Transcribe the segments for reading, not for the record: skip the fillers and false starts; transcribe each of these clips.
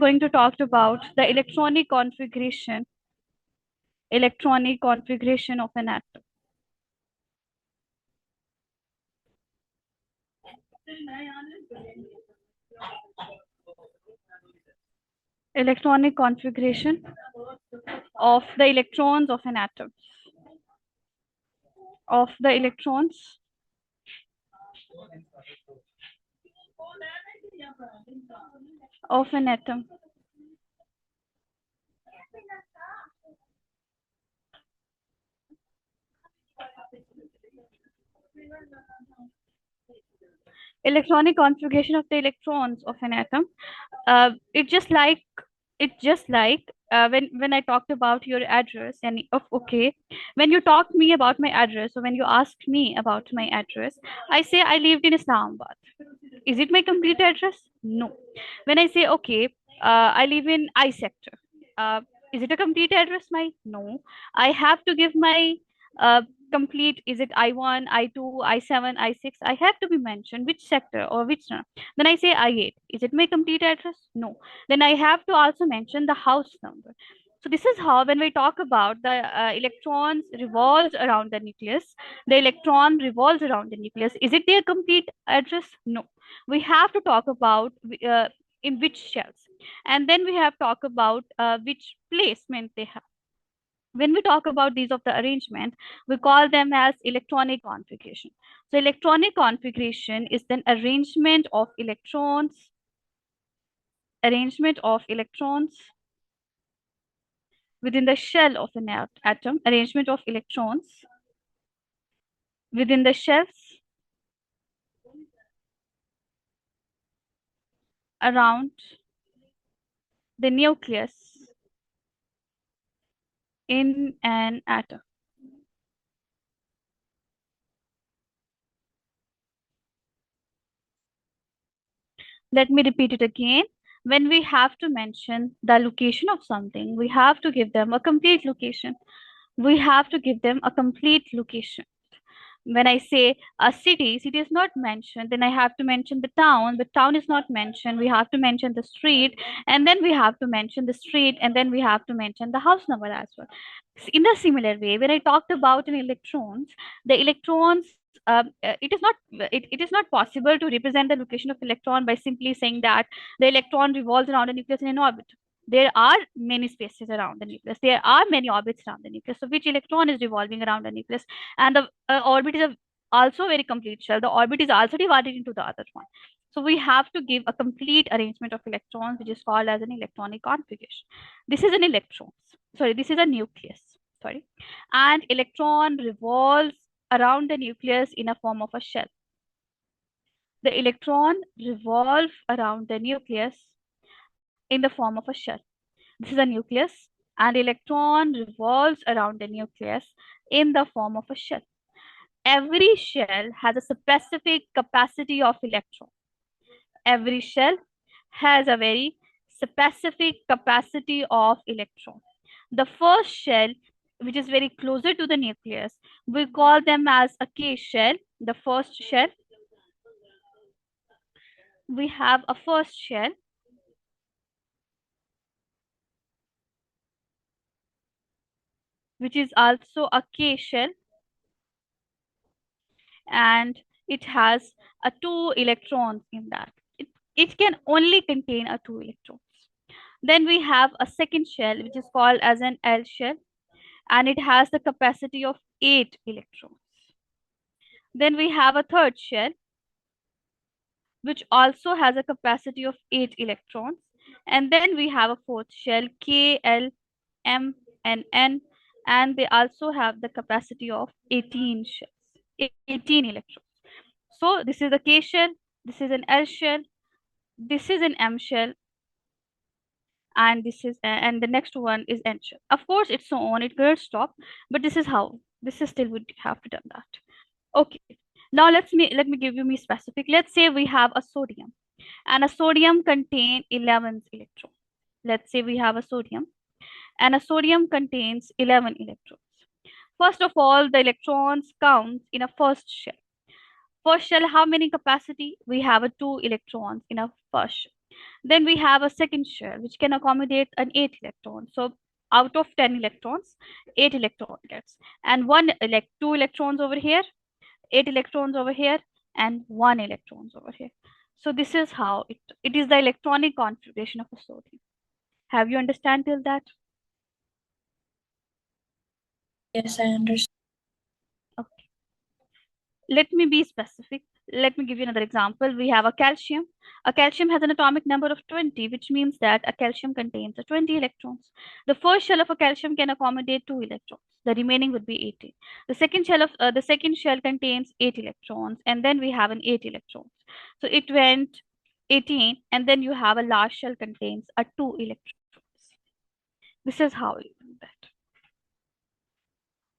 going to talk about the electronic configuration of an atom. Electronic configuration of the electrons of an atom. Of the electrons of an atom. Electronic configuration of the electrons of an atom. It's just like when I talked about your address and okay, when you talked me about my address, or when you asked me about my address, I say I lived in Islamabad. Is it my complete address? No. When I say okay, I live in I sector. Uh, is it a complete address? No. I have to give my uh, complete. Is it I1, I2, I7, I6? I have to be mentioned which sector or which. Then I say I8. Is it my complete address? No. Then I have to also mention the house number. So this is how, when we talk about the electrons revolves around the nucleus, the electron revolves around the nucleus. Is it their complete address? No. We have to talk about in which shells, and then we have talk about which placement they have. When we talk about these of the arrangement, we call them as electronic configuration. So electronic configuration is then arrangement of electrons within the shell of an atom, arrangement of electrons within the shells around the nucleus in an atom. Let me repeat it again. When we have to mention the location of something, we have to give them a complete location. We have to give them a complete location. When I say a city is not mentioned, then I have to mention the town. The town is not mentioned. We have to mention the street, and then we have to mention the street, and then we have to mention the house number as well. In a similar way, when I talked about an electrons, the electrons, it is not possible to represent the location of electron by simply saying that the electron revolves around a nucleus in an orbit. There are many spaces around the nucleus. There are many orbits around the nucleus. So which electron is revolving around the nucleus? And the orbit is also very complete shell. The orbit is also divided into the other one. So we have to give a complete arrangement of electrons, which is called as an electronic configuration. This is an electron. Sorry, this is a nucleus. Sorry. And electron revolves around the nucleus in a form of a shell. The electron revolves around the nucleus in the form of a shell. This is a nucleus, and electron revolves around the nucleus in the form of a shell. Every shell has a specific capacity of electron. Every shell has a very specific capacity of electron. The first shell, which is very closer to the nucleus, we call them as a K shell. The first shell, we have a first shell, which is also a K shell, and it has a 2 electrons in that. It can only contain a 2 electrons. Then we have a second shell, which is called as an L shell, and it has the capacity of 8 electrons. Then we have a third shell, which also has a capacity of 8 electrons. And then we have a fourth shell, K, L, M, and N, and they also have the capacity of 18 shells, 18 electrons. So this is the K shell, this is an L shell, this is an M shell, and this is and the next one is N shell. Of course, it's so on, it could stop, but this is how, this is still would have to done that. Okay, now let me give you me specific. Let's say we have a sodium, and a sodium contain 11 electrons. Let's say we have a sodium, and a sodium contains 11 electrons. First of all, the electrons count in a first shell. First shell, how many capacity? We have a 2 electrons in a first shell. Then we have a second shell which can accommodate an 8 electron. So out of 10 electrons, 8 electron gets, and two electrons over here, 8 electrons over here, and 1 electrons over here. So this is how it is the electronic configuration of a sodium. Have you understand till that? Yes, I understand. Okay. Let me be specific. Let me give you another example. We have a calcium. A calcium has an atomic number of 20, which means that a calcium contains 20 electrons. The first shell of a calcium can accommodate 2 electrons. The remaining would be 18. The second shell contains 8 electrons, and then we have an 8 electrons. So it went 18, and then you have a last shell contains a 2 electrons. This is how you do that.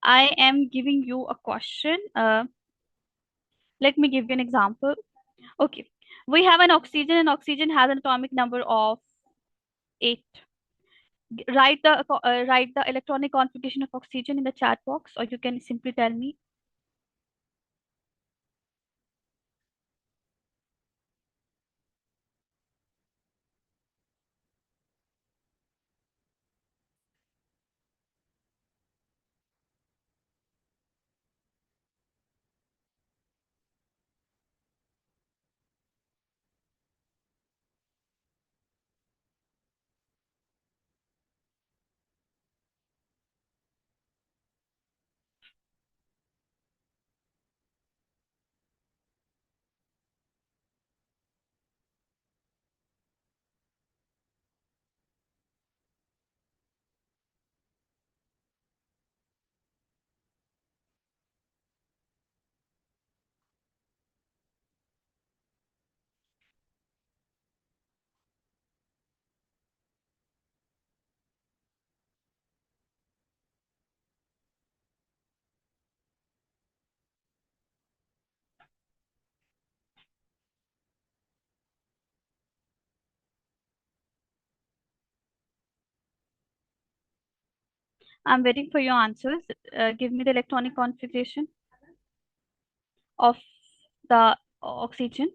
I am giving you a question. Let me give you an example. Okay, we have an oxygen, and oxygen has an atomic number of 8. Write the electronic configuration of oxygen in the chat box, or you can simply tell me. I'm waiting for your answers. Give me the electronic configuration of the oxygen.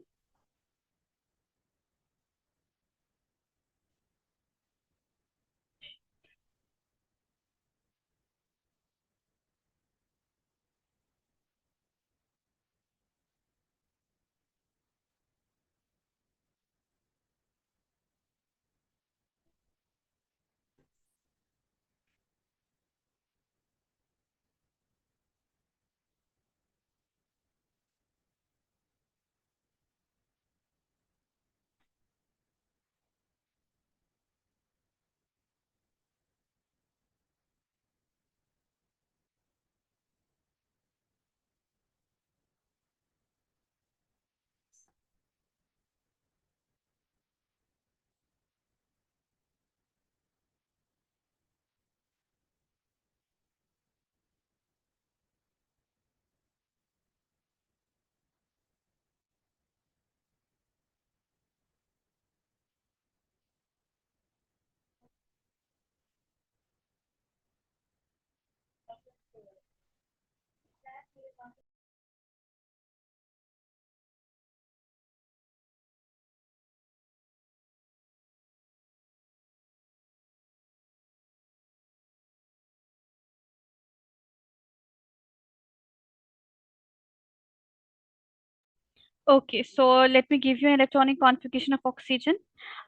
Okay, so let me give you an electronic configuration of oxygen.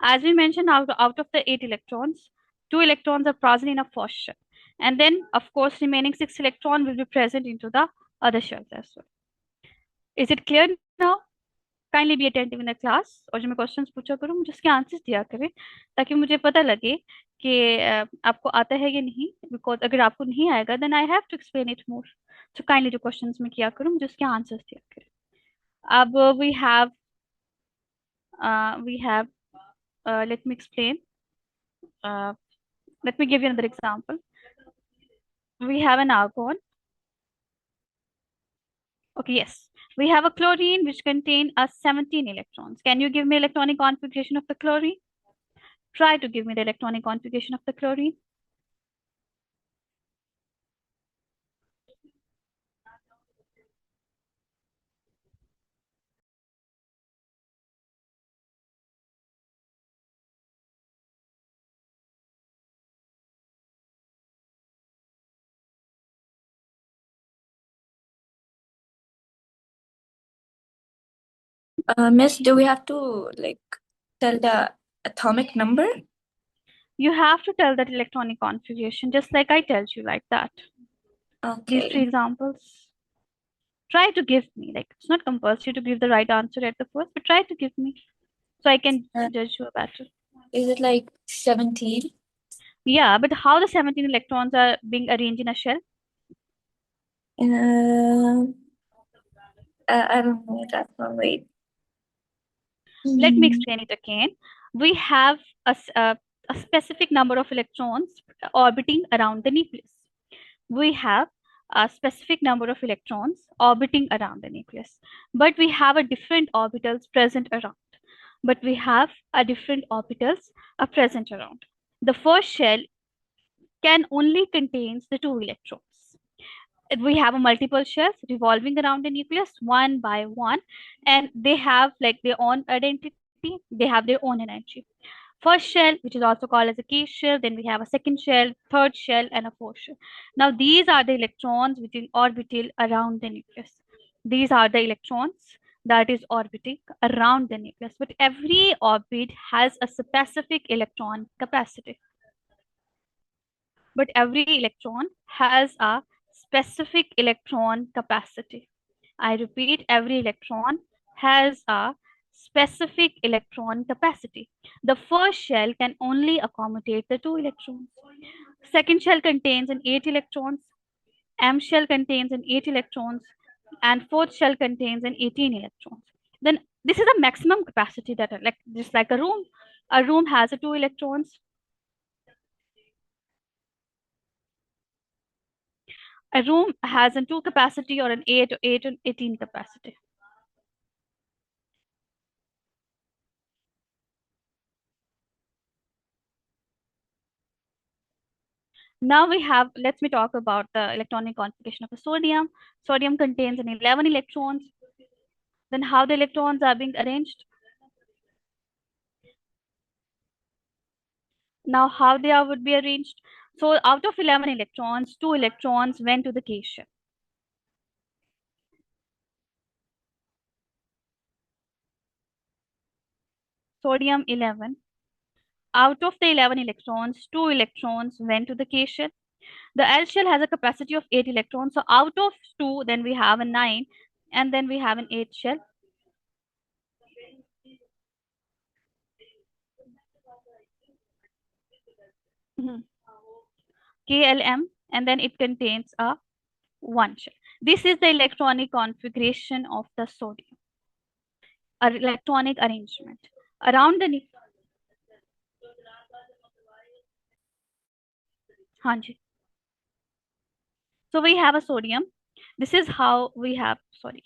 As we mentioned, out of the 8 electrons, 2 electrons are present in a first shell. And then, of course, remaining 6 electrons will be present into the other shells as well. Is it clear now? Kindly be attentive in the class, और जो मैं questions पूछा करूँ मुझे उसके answers दिया करें, ताकि मुझे पता लगे कि आपको आता है या नहीं, बिकॉज अगर आपको नहीं आएगा then I have to explain it more. So kindly जो क्वेश्चंस मैं किया करूँ मुझे उसके आंसर्स दिया करें. अब we have let me explain. uh, Let me give you another example. We have an argon. Okay, yes. We have a chlorine which contain 17 electrons. Can you give me electronic configuration of the chlorine? Try to give me the electronic configuration of the chlorine. Miss, do we have to like tell the atomic number? You have to tell that electronic configuration, just like I tell you like that. These three Okay. examples. Try to give me, like, it's not compulsory to give the right answer at the first, but try to give me so I can Uh, judge you better. is it like 17? Yeah, but how the 17 electrons are being arranged in a shell? Um, I don't know that one. Wait. Let me Hmm. explain it again. We have a specific number of electrons orbiting around the nucleus. We have a specific number of electrons orbiting around the nucleus, but we have a different orbitals present around. But we have a different orbitals are present around. The first shell can only contains the two electrons. We have a multiple shells revolving around the nucleus one by one, and they have like their own identity, they have their own energy. First shell, which is also called as a case shell, then we have a second shell, third shell, and a fourth shell. Now these are the electrons which is orbital around the nucleus. These are the electrons that is orbiting around the nucleus, but every orbit has a specific electron capacity. But every electron has a specific electron capacity. I repeat, every electron has a specific electron capacity. The first shell can only accommodate the two electrons. Second shell contains an 8 electrons. M shell contains an 8 electrons, and fourth shell contains an 18 electrons. Then this is the maximum capacity that like just like a room. A room has a 2 electrons. A room has a 2 capacity or an 8 or 8 and 18 capacity. Now we have, let me talk about the electronic configuration of a sodium. Sodium contains an 11 electrons. Then how the electrons are being arranged? Now how they are would be arranged? So out of 11 electrons, 2 electrons went to the K shell. Sodium 11. Out of the 11 electrons, 2 electrons went to the K shell. The L shell has a capacity of 8 electrons. So out of 2, then we have a 9, and then we have an 8 shell. Mhm. KLM, and then it contains a 1 shell. This is the electronic configuration of the sodium, or electronic arrangement. Around the Hanji. So we have a sodium. This is how we have, sorry,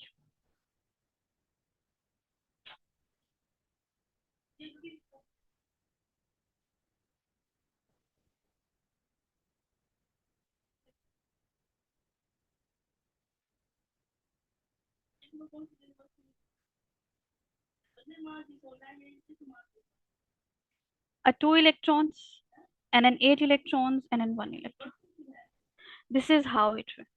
a 2 electrons and an 8 electrons and an 1 electron. This is how it runs.